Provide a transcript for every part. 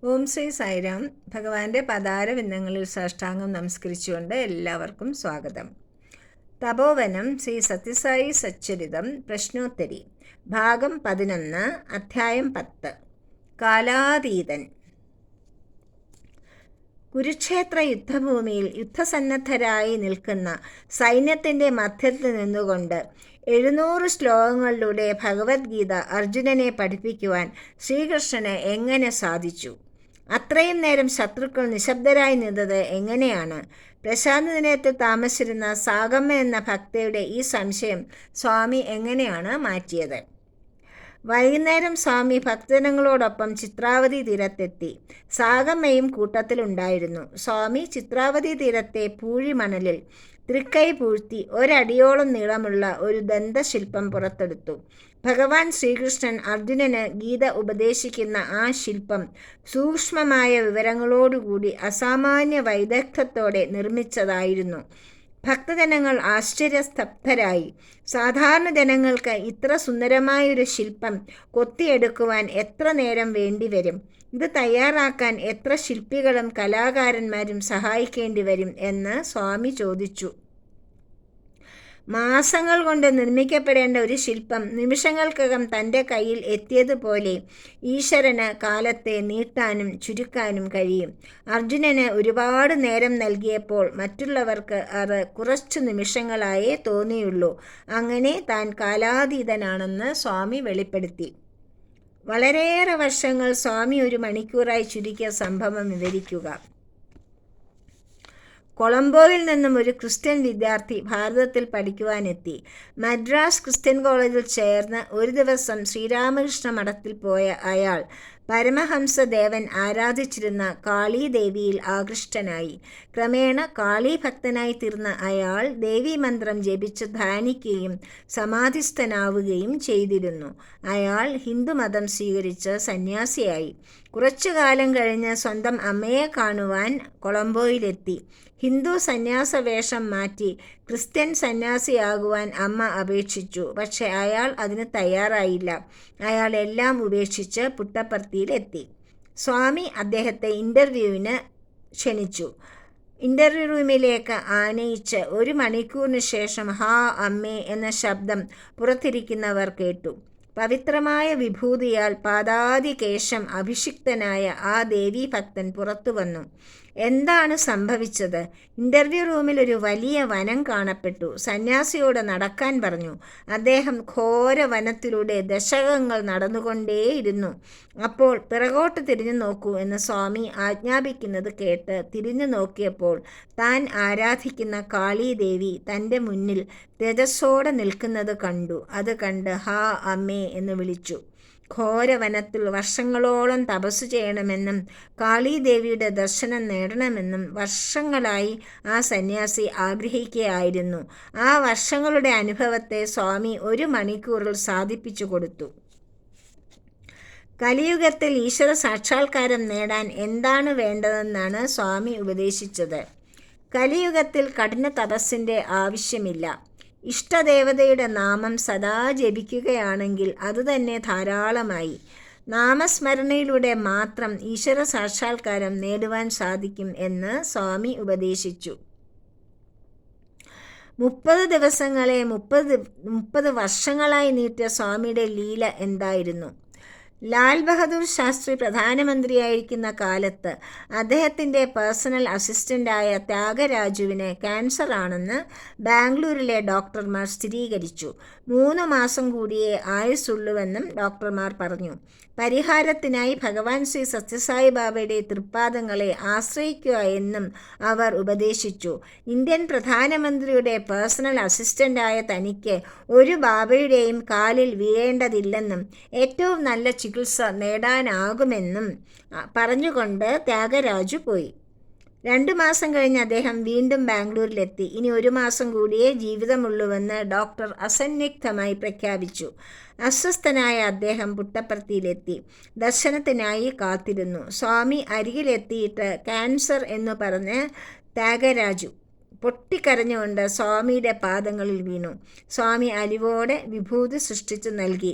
ഓം ശ്രീ സായിരാം. ഭഗവാന്റെ പദാരവിന്ദങ്ങളിൽ സാഷ്ടാംഗം നമസ്കരിച്ചുകൊണ്ട് എല്ലാവർക്കും സ്വാഗതം. തപോവനം ശ്രീ സത്യസായി സച്ചരിതം പ്രശ്നോത്തരി ഭാഗം 11 അധ്യായം 10 കാലാതീതൻ. കുരുക്ഷേത്ര യുദ്ധഭൂമിയിൽ യുദ്ധസന്നദ്ധരായി നിൽക്കുന്ന സൈന്യത്തിൻ്റെ മധ്യത്തിൽ നിന്നുകൊണ്ട് 700 ശ്ലോകങ്ങളിലൂടെ ഭഗവത്ഗീത അർജുനനെ പഠിപ്പിക്കുവാൻ ശ്രീകൃഷ്ണന് എങ്ങനെ സാധിച്ചു? അത്രയും നേരം ശത്രുക്കൾ നിശബ്ദരായി നിന്നത് എങ്ങനെയാണ്? പ്രശാന്ത നിലയത്തിൽ താമസിച്ചിരുന്ന സാഗമ്മ എന്ന ഭക്തയുടെ ഈ സംശയം സ്വാമി എങ്ങനെയാണ് മാറ്റിയത്? വൈകുന്നേരം സ്വാമി ഭക്തജനങ്ങളോടൊപ്പം ചിത്രാവതി തീരത്തെത്തി. സാഗമ്മയും കൂട്ടത്തിലുണ്ടായിരുന്നു. സ്വാമി ചിത്രാവതി തീരത്തെ പൂഴിമണലിൽ തൃക്കൈ പൂഴ്ത്തി ഒരടിയോളം നീളമുള്ള ഒരു ദന്തശില്പം പുറത്തെടുത്തു. ഭഗവാൻ ശ്രീകൃഷ്ണൻ അർജുനന് ഗീത ഉപദേശിക്കുന്ന ആ ശില്പം സൂക്ഷ്മമായ വിവരങ്ങളോടുകൂടി അസാമാന്യ വൈദഗ്ധ്യത്തോടെ നിർമ്മിച്ചതായിരുന്നു. ഭക്തജനങ്ങൾ ആശ്ചര്യസ്തബ്ധരായി. സാധാരണ ജനങ്ങൾക്ക് ഇത്ര സുന്ദരമായൊരു ശില്പം കൊത്തിയെടുക്കുവാൻ എത്ര നേരം വേണ്ടിവരും? ഇത് തയ്യാറാക്കാൻ എത്ര ശില്പികളും കലാകാരന്മാരും സഹായിക്കേണ്ടി വരും എന്ന് സ്വാമി ചോദിച്ചു. മാസങ്ങൾ കൊണ്ട് നിർമ്മിക്കപ്പെടേണ്ട ഒരു ശില്പം നിമിഷങ്ങൾക്കകം തൻ്റെ കയ്യിൽ എത്തിയതുപോലെ ഈശ്വരന് കാലത്തെ നീട്ടാനും ചുരുക്കാനും കഴിയും. അർജുനന് ഒരുപാട് നേരം നൽകിയപ്പോൾ മറ്റുള്ളവർക്ക് അത് കുറച്ചു നിമിഷങ്ങളായേ തോന്നിയുള്ളൂ. അങ്ങനെ താൻ കാലാതീതനാണെന്ന് സ്വാമി വെളിപ്പെടുത്തി. വളരെയേറെ വർഷങ്ങൾ സ്വാമി 1 മണിക്കൂറായി ചുരുക്കിയ സംഭവം വിവരിക്കുക. കൊളംബോയിൽ നിന്നും ഒരു ക്രിസ്ത്യൻ വിദ്യാർത്ഥി ഭാരതത്തിൽ പഠിക്കുവാനെത്തി. മദ്രാസ് ക്രിസ്ത്യൻ കോളേജിൽ ചേർന്ന് ഒരു ദിവസം ശ്രീരാമകൃഷ്ണ മഠത്തിൽ പോയ അയാൾ പരമഹംസദേവൻ ആരാധിച്ചിരുന്ന കാളീദേവിയിൽ ആകൃഷ്ടനായി. ക്രമേണ കാളി ഭക്തനായി തീർന്ന അയാൾ ദേവീമന്ത്രം ജപിച്ച് ധ്യാനിക്കുകയും സമാധിസ്ഥനാവുകയും ചെയ്തിരുന്നു. അയാൾ ഹിന്ദുമതം സ്വീകരിച്ച് സന്യാസിയായി. കുറച്ചു കാലം കഴിഞ്ഞ് സ്വന്തം അമ്മയെ കാണുവാൻ കൊളംബോയിലെത്തി. ഹിന്ദു സന്യാസ വേഷം മാറ്റി ക്രിസ്ത്യൻ സന്യാസിയാകുവാൻ അമ്മ അപേക്ഷിച്ചു. പക്ഷെ അയാൾ അതിന് തയ്യാറായില്ല. അയാൾ എല്ലാം ഉപേക്ഷിച്ച് പുട്ടപ്പർത്തിയിലെത്തി. സ്വാമി അദ്ദേഹത്തെ ഇൻ്റർവ്യൂവിന് ക്ഷണിച്ചു. ഇൻ്റർവ്യൂ റൂമിലേക്ക് ആനയിച്ച് 1 മണിക്കൂറിന് ശേഷം ഹാ അമ്മേ എന്ന ശബ്ദം പുറത്തിരിക്കുന്നവർ കേട്ടു. പവിത്രമായ വിഭൂതിയാൽ പാദാദികേശം അഭിഷിക്തനായ ആ ദേവീഭക്തൻ പുറത്തു വന്നു. എന്താണ് സംഭവിച്ചത്? ഇൻ്റർവ്യൂ റൂമിൽ ഒരു വലിയ വനം കാണപ്പെട്ടു. സന്യാസിയോട് നടക്കാൻ പറഞ്ഞു. അദ്ദേഹം ഘോര വനത്തിലൂടെ ദശകങ്ങൾ നടന്നുകൊണ്ടേയിരുന്നു. അപ്പോൾ പിറകോട്ട് തിരിഞ്ഞു നോക്കൂ എന്ന് സ്വാമി ആജ്ഞാപിക്കുന്നത് കേട്ട് തിരിഞ്ഞു നോക്കിയപ്പോൾ താൻ ആരാധിക്കുന്ന കാളീദേവി തൻ്റെ മുന്നിൽ തേജസ്സോടെ നിൽക്കുന്നത് കണ്ടു. അത് കണ്ട് ഹാ അമ്മേ എന്ന് വിളിച്ചു. ഘോരവനത്തിൽ വർഷങ്ങളോളം തപസ്സു ചെയ്യണമെന്നും കാളീദേവിയുടെ ദർശനം നേടണമെന്നും വർഷങ്ങളായി ആ സന്യാസി ആഗ്രഹിക്കുകയായിരുന്നു. ആ വർഷങ്ങളുടെ അനുഭവത്തെ സ്വാമി 1 മണിക്കൂറിൽ സാധിപ്പിച്ചു കൊടുത്തു. കലിയുഗത്തിൽ ഈശ്വര സാക്ഷാത്കാരം നേടാൻ എന്താണ് വേണ്ടതെന്നാണ് സ്വാമി ഉപദേശിച്ചത്. കലിയുഗത്തിൽ കഠിന തപസ്സിൻ്റെ ആവശ്യമില്ല. ഇഷ്ടദേവതയുടെ നാമം സദാ ജപിക്കുകയാണെങ്കിൽ അതുതന്നെ ധാരാളമായി. നാമസ്മരണയിലൂടെ മാത്രം ഈശ്വര സാക്ഷാത്കാരം നേടുവാൻ സാധിക്കും എന്ന് സ്വാമി ഉപദേശിച്ചു. 30 ദിവസങ്ങളെ 30 വർഷങ്ങളായി നീട്ടിയ സ്വാമിയുടെ ലീല എന്തായിരുന്നു? ലാൽ ബഹദൂർ ശാസ്ത്രി പ്രധാനമന്ത്രിയായിരിക്കുന്ന കാലത്ത് അദ്ദേഹത്തിൻ്റെ പേഴ്സണൽ അസിസ്റ്റൻ്റായ ത്യാഗരാജുവിന് ക്യാൻസർ ആണെന്ന് ബാംഗ്ലൂരിലെ ഡോക്ടർമാർ സ്ഥിരീകരിച്ചു. 3 മാസം കൂടിയേ ആയുസ്സുള്ളൂവെന്നും ഡോക്ടർമാർ പറഞ്ഞു. പരിഹാരത്തിനായി ഭഗവാൻ ശ്രീ സത്യസായി ബാബയുടെ തൃപ്പാദങ്ങളെ ആശ്രയിക്കുക എന്നും അവർ ഉപദേശിച്ചു. ഇന്ത്യൻ പ്രധാനമന്ത്രിയുടെ പേഴ്സണൽ അസിസ്റ്റൻ്റായ തനിക്ക് ഒരു ബാബയുടെയും കാലിൽ വീഴേണ്ടതില്ലെന്നും ഏറ്റവും നല്ല ചികിത്സ നേടാനാകുമെന്നും പറഞ്ഞുകൊണ്ട് ത്യാഗരാജു പോയി. 2 മാസം കഴിഞ്ഞ് അദ്ദേഹം വീണ്ടും ബാംഗ്ലൂരിലെത്തി. ഇനി 1 മാസം കൂടിയേ ജീവിതമുള്ളൂവെന്ന് ഡോക്ടർ അസന്നിഗ്ധമായി പ്രഖ്യാപിച്ചു. അസ്വസ്ഥനായ അദ്ദേഹം പുട്ടപ്പർത്തിയിലെത്തി. ദർശനത്തിനായി കാത്തിരുന്നു. സ്വാമി അരികിലെത്തിയിട്ട് ക്യാൻസർ എന്ന് പറഞ്ഞ് ത്യാഗരാജു പൊട്ടിക്കരഞ്ഞുകൊണ്ട് സ്വാമിയുടെ പാദങ്ങളിൽ വീണു. സ്വാമി അലിവോടെ വിഭൂതി സൃഷ്ടിച്ചു നൽകി.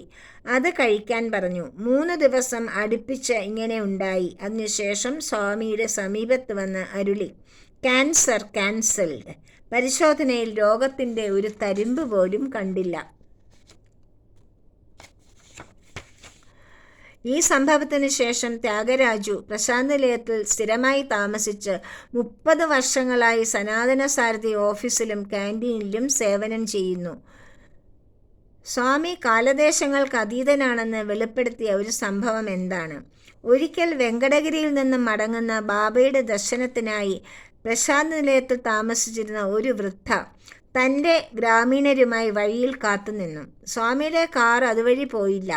അത് കഴിക്കാൻ പറഞ്ഞു. 3 ദിവസം അടുപ്പിച്ച് ഇങ്ങനെ ഉണ്ടായി. അതിനുശേഷം സ്വാമിയുടെ സമീപത്ത് വന്ന് അരുളി, ക്യാൻസർ ക്യാൻസൽഡ്. പരിശോധനയിൽ രോഗത്തിൻ്റെ ഒരു തരിമ്പ് പോലും കണ്ടില്ല. ഈ സംഭവത്തിന് ശേഷം ത്യാഗരാജു പ്രശാന്ത് നിലയത്തിൽ സ്ഥിരമായി താമസിച്ച് 30 വർഷങ്ങളായി സനാതന സാരഥി ഓഫീസിലും ക്യാൻറ്റീനിലും സേവനം ചെയ്യുന്നു. സ്വാമി കാലദേശങ്ങൾക്ക് അതീതനാണെന്ന് വെളിപ്പെടുത്തിയ ഒരു സംഭവം എന്താണ്? ഒരിക്കൽ വെങ്കടഗിരിയിൽ നിന്നും മടങ്ങുന്ന ബാബയുടെ ദർശനത്തിനായി പ്രശാന്ത് നിലയത്തിൽ താമസിച്ചിരുന്ന ഒരു വൃദ്ധ തൻ്റെ ഗ്രാമീണരുമായി വഴിയിൽ കാത്തുനിന്നു. സ്വാമിയുടെ കാർ അതുവഴി പോയില്ല.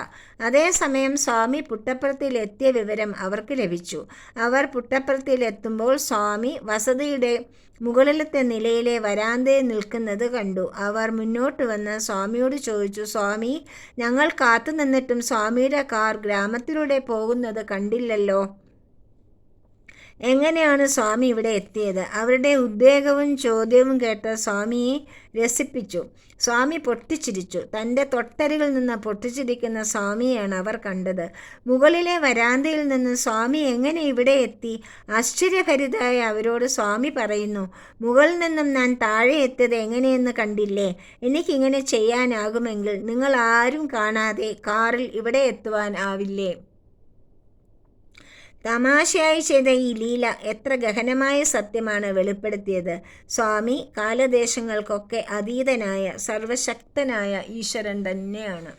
അതേസമയം സ്വാമി പുട്ടപ്പുറത്തിൽ എത്തിയ വിവരം അവർക്ക് ലഭിച്ചു. അവർ പുട്ടപ്പുറത്തിൽ എത്തുമ്പോൾ സ്വാമി വസതിയുടെ മുകളിലത്തെ നിലയിലെ വരാന്തയിൽ നിൽക്കുന്നത് കണ്ടു. അവർ മുന്നോട്ട് വന്ന് സ്വാമിയോട് ചോദിച്ചു, സ്വാമി, ഞങ്ങൾ കാത്തുനിന്നിട്ടും സ്വാമിയുടെ കാർ ഗ്രാമത്തിലൂടെ പോകുന്നത് കണ്ടില്ലല്ലോ. എങ്ങനെയാണ് സ്വാമി ഇവിടെ എത്തിയത്? അവരുടെ ഉദ്വേഗവും ചോദ്യവും കേട്ട് സ്വാമിയെ രസിപ്പിച്ചു. സ്വാമി പൊട്ടിച്ചിരിച്ചു. തൻ്റെ തൊട്ടരികിൽ നിന്ന് പൊട്ടിച്ചിരിക്കുന്ന സ്വാമിയെയാണ് അവർ കണ്ടത്. മുകളിലെ വരാന്തയിൽ നിന്ന് സ്വാമി എങ്ങനെ ഇവിടെ എത്തി? ആശ്ചര്യഭരിതരായ അവരോട് സ്വാമി പറയുന്നു, മുകളിൽ നിന്നും ഞാൻ താഴെ എത്തിയത് എങ്ങനെയെന്ന് കണ്ടില്ലേ? എനിക്കിങ്ങനെ ചെയ്യാനാകുമെങ്കിൽ നിങ്ങൾ ആരും കാണാതെ കാറിൽ ഇവിടെ എത്തുവാൻ ആവില്ലേ? തമാശയായി ചെയ്ത ഈ ലീല എത്ര ഗഹനമായ സത്യമാണ് വെളിപ്പെടുത്തിയത്. സ്വാമി കാലദേശങ്ങൾക്കൊക്കെ അതീതനായ സർവശക്തനായ ഈശ്വരൻ തന്നെയാണ്.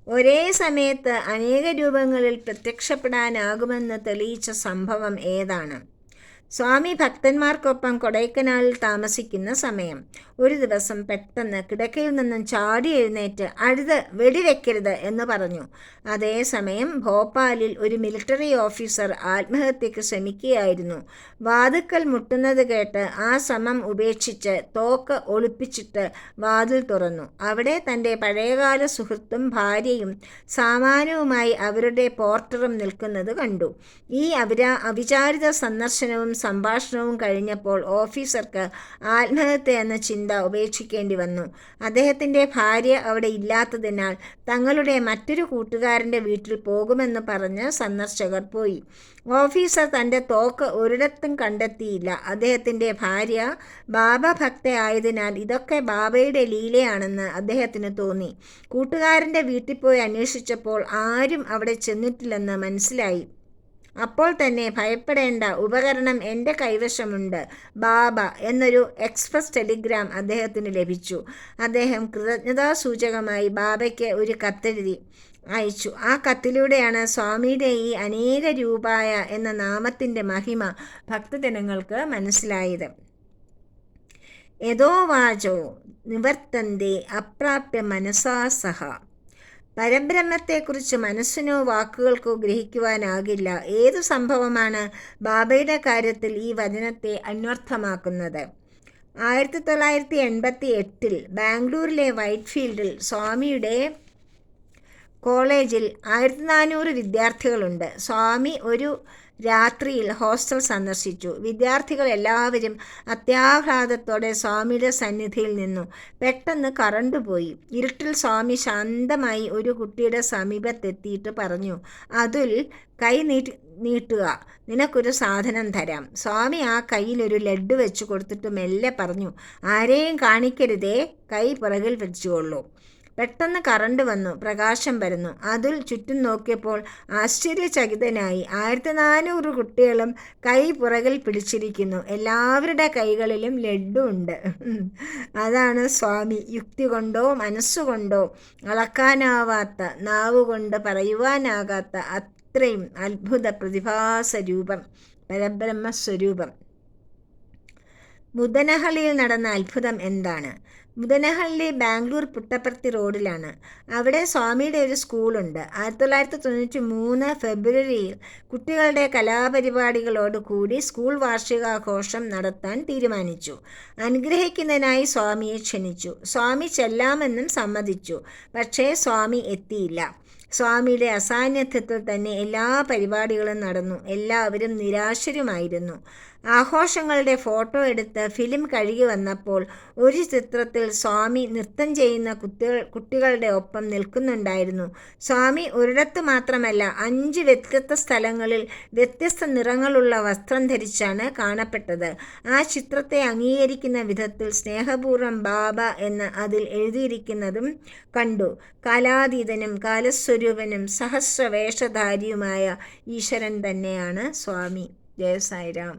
ഒരേ സമയത്ത് അനേക രൂപങ്ങളിൽ പ്രത്യക്ഷപ്പെടാനാകുമെന്ന് തെളിയിച്ച സംഭവം ഏതാണ്? സ്വാമി ഭക്തന്മാർക്കൊപ്പം കൊടൈക്കനാലിൽ താമസിക്കുന്ന സമയം ഒരു ദിവസം പെട്ടെന്ന് കിടക്കയിൽ നിന്നും ചാടി എഴുന്നേറ്റ് അഴുത് വെടിവെക്കരുത് എന്ന് പറഞ്ഞു. അതേസമയം ഭോപ്പാലിൽ ഒരു മിലിറ്ററി ഓഫീസർ ആത്മഹത്യക്ക് ശ്രമിക്കുകയായിരുന്നു. വാതുക്കൽ മുട്ടുന്നത് കേട്ട് ആ ശ്രമം ഉപേക്ഷിച്ച് തോക്ക് ഒളിപ്പിച്ചിട്ട് വാതിൽ തുറന്നു. അവിടെ തൻ്റെ പഴയകാല സുഹൃത്തും ഭാര്യയും സാമാനവുമായി അവരുടെ പോർട്ടറും നിൽക്കുന്നത് കണ്ടു. ഈ അവിചാരിത സന്ദർശനവും സംഭാഷണവും കഴിഞ്ഞപ്പോൾ ഓഫീസർക്ക് ആത്മഹത്യ എന്ന ചിന്ത ഉപേക്ഷിക്കേണ്ടി വന്നു. അദ്ദേഹത്തിൻ്റെ ഭാര്യ അവിടെ ഇല്ലാത്തതിനാൽ തങ്ങളുടെ മറ്റൊരു കൂട്ടുകാരൻ്റെ വീട്ടിൽ പോകുമെന്ന് പറഞ്ഞ് സന്ദർശകർ പോയി. ഓഫീസർ തൻ്റെ തോക്ക് ഒരിടത്തും കണ്ടെത്തിയില്ല. അദ്ദേഹത്തിൻ്റെ ഭാര്യ ബാബ ഭക്തയായതിനാൽ ഇതൊക്കെ ബാബയുടെ ലീലയാണെന്ന് അദ്ദേഹത്തിന് തോന്നി. കൂട്ടുകാരൻ്റെ വീട്ടിൽ പോയി അന്വേഷിച്ചപ്പോൾ ആരും അവിടെ ചെന്നിട്ടില്ലെന്ന് മനസ്സിലായി. അപ്പോൾ തന്നെ ഭയപ്പെടേണ്ട, ഉപകരണം എൻ്റെ കൈവശമുണ്ട്, ബാബ എന്നൊരു എക്സ്പ്രസ് ടെലിഗ്രാം അദ്ദേഹത്തിന് ലഭിച്ചു. അദ്ദേഹം കൃതജ്ഞതാസൂചകമായി ബാബയ്ക്ക് ഒരു കത്തെഴുതി അയച്ചു. ആ കത്തിലൂടെയാണ് സ്വാമിയുടെ ഈ അനേക രൂപായ എന്ന നാമത്തിൻ്റെ മഹിമ ഭക്തജനങ്ങൾക്ക് മനസ്സിലായത്. യഥോ വാചോ നിവർത്തന്തേ അപ്രാപ്യ മനസാ സഹ. പരബ്രഹ്മത്തെക്കുറിച്ച് മനസ്സിനോ വാക്കുകൾക്കോ ഗ്രഹിക്കുവാനാകില്ല. ഏതു സംഭവമാണ് ബാബയുടെ കാര്യത്തിൽ ഈ വചനത്തെ അന്വർത്ഥമാക്കുന്നത്? 1988 ബാംഗ്ലൂരിലെ വൈറ്റ്ഫീൽഡിൽ സ്വാമിയുടെ കോളേജിൽ 1400 വിദ്യാർത്ഥികളുണ്ട്. സ്വാമി ഒരു രാത്രിയിൽ ഹോസ്റ്റൽ സന്ദർശിച്ചു. വിദ്യാർത്ഥികൾ എല്ലാവരും അത്യാഹ്ലാദത്തോടെ സ്വാമിയുടെ സന്നിധിയിൽ നിന്നു. പെട്ടെന്ന് കറണ്ട് പോയി. ഇരുട്ടിൽ സ്വാമി ശാന്തമായി ഒരു കുട്ടിയുടെ സമീപത്തെത്തിയിട്ട് പറഞ്ഞു, അതുൽ, കൈ നീട്ടുക, നിനക്കൊരു സാധനം തരാം. സ്വാമി ആ കയ്യിലൊരു ലഡ്ഡു വെച്ച് കൊടുത്തിട്ട് മെല്ലെ പറഞ്ഞു, ആരെയും കാണിക്കരുതേ, കൈ പുറകിൽ വെച്ചുകൊള്ളൂ. പെട്ടെന്ന് കറണ്ട് വന്നു. പ്രകാശം വരുന്നു. അതുൽ ചുറ്റും നോക്കിയപ്പോൾ ആശ്ചര്യചകിതനായി. 1400 കുട്ടികളും കൈ പുറകിൽ പിടിച്ചിരിക്കുന്നു. എല്ലാവരുടെ കൈകളിലും ലഡ്ഡു ഉണ്ട്. അതാണ് സ്വാമി. യുക്തി കൊണ്ടോ മനസ്സുകൊണ്ടോ അളക്കാനാവാത്ത, നാവുകൊണ്ട് പറയുവാനാകാത്ത അത്രയും അത്ഭുത പ്രതിഭാസരൂപം, പരബ്രഹ്മസ്വരൂപം. മുദനഹള്ളിയിൽ നടന്ന അത്ഭുതം എന്താണ്? മുദനഹള്ളി ബാംഗ്ലൂർ പുട്ടപ്പർത്തി റോഡിലാണ്. അവിടെ സ്വാമിയുടെ ഒരു സ്കൂളുണ്ട്. 1993 ഫെബ്രുവരിയിൽ കുട്ടികളുടെ കലാപരിപാടികളോട് കൂടി സ്കൂൾ വാർഷികാഘോഷം നടത്താൻ തീരുമാനിച്ചു. അനുഗ്രഹിക്കുന്നതിനായി സ്വാമിയെ ക്ഷണിച്ചു. സ്വാമി ചെല്ലാമെന്നും സമ്മതിച്ചു. പക്ഷേ സ്വാമി എത്തിയില്ല. സ്വാമിയുടെ അസാന്നിധ്യത്തിൽ തന്നെ എല്ലാ പരിപാടികളും നടന്നു. എല്ലാവരും നിരാശരുമായിരുന്നു. ആഘോഷങ്ങളുടെ ഫോട്ടോ എടുത്ത് ഫിലിം കഴുകി വന്നപ്പോൾ ഒരു ചിത്രത്തിൽ സ്വാമി നൃത്തം ചെയ്യുന്ന കുട്ടികളുടെ ഒപ്പം നിൽക്കുന്നുണ്ടായിരുന്നു. സ്വാമി ഒരിടത്ത് മാത്രമല്ല 5 വ്യത്യസ്ത സ്ഥലങ്ങളിൽ വ്യത്യസ്ത നിറങ്ങളുള്ള വസ്ത്രം ധരിച്ചാണ് കാണപ്പെട്ടത്. ആ ചിത്രത്തെ അംഗീകരിക്കുന്ന വിധത്തിൽ സ്നേഹപൂർവ്വം ബാബ എന്ന് അതിൽ എഴുതിയിരിക്കുന്നതും കണ്ടു. കാലാതീതനും കാലസ്വരൂപനും സഹസ്രവേഷധാരിയുമായ ഈശ്വരൻ തന്നെയാണ് സ്വാമി. ജയ സായിരാം.